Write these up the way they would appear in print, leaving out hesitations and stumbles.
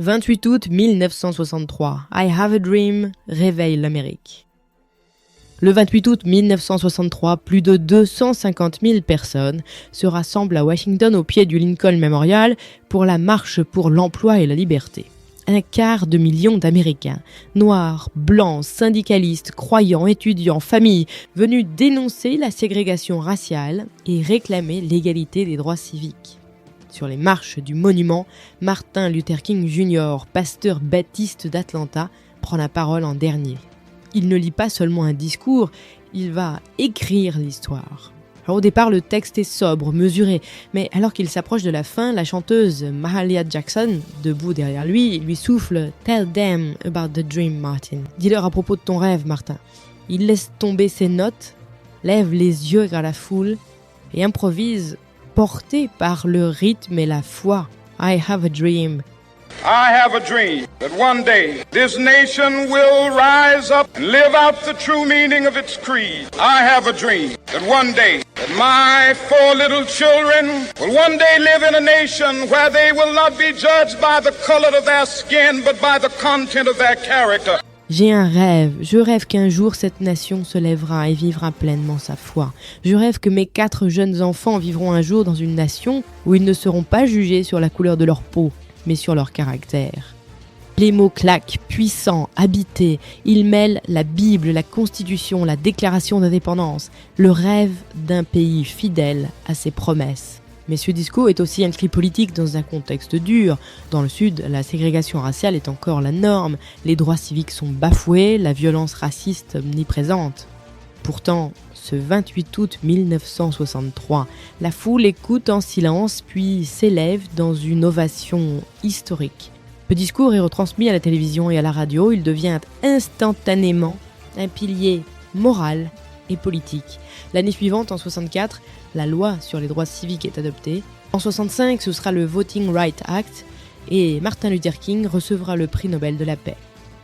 28 août 1963, I Have a Dream réveille l'Amérique. Le 28 août 1963, plus de 250 000 personnes se rassemblent à Washington au pied du Lincoln Memorial pour la marche pour l'emploi et la liberté. 250 000 d'Américains, noirs, blancs, syndicalistes, croyants, étudiants, familles, venus dénoncer la ségrégation raciale et réclamer l'égalité des droits civiques. Sur les marches du monument, Martin Luther King Jr., pasteur baptiste d'Atlanta, prend la parole en dernier. Il ne lit pas seulement un discours, il va écrire l'histoire. Alors au départ, le texte est sobre, mesuré, mais alors qu'il s'approche de la fin, la chanteuse Mahalia Jackson, debout derrière lui souffle « Tell them about the dream, Martin ». Dis-leur à propos de ton rêve, Martin. Il laisse tomber ses notes, lève les yeux vers la foule et improvise, porté par le rythme et la foi. « I have a dream ». I have a dream that one day this nation will rise up and live out the true meaning of its creed. I have a dream that one day that my 4 little children will one day live in a nation where they will not be judged by the color of their skin but by the content of their character. J'ai un rêve, je rêve qu'un jour cette nation se lèvera et vivra pleinement sa foi. Je rêve que mes 4 jeunes enfants vivront un jour dans une nation où ils ne seront pas jugés sur la couleur de leur peau, mais sur leur caractère. Les mots claquent, puissants, habités. Ils mêlent la Bible, la Constitution, la Déclaration d'indépendance, le rêve d'un pays fidèle à ses promesses. Mais ce discours est aussi un cri politique dans un contexte dur. Dans le Sud, la ségrégation raciale est encore la norme. Les droits civiques sont bafoués, la violence raciste omniprésente. Pourtant, ce 28 août 1963, la foule écoute en silence puis s'élève dans une ovation historique. Le discours est retransmis à la télévision et à la radio, il devient instantanément un pilier moral et politique. L'année suivante, en 64, la loi sur les droits civiques est adoptée. En 65, ce sera le Voting Rights Act et Martin Luther King recevra le prix Nobel de la paix.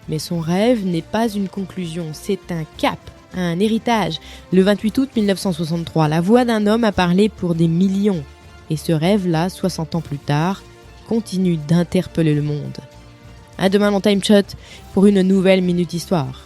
Mais son rêve n'est pas une conclusion, c'est un cap. Un héritage. Le 28 août 1963, la voix d'un homme a parlé pour des millions. Et ce rêve-là, 60 ans plus tard, continue d'interpeller le monde. À demain dans Time Shot pour une nouvelle Minute Histoire.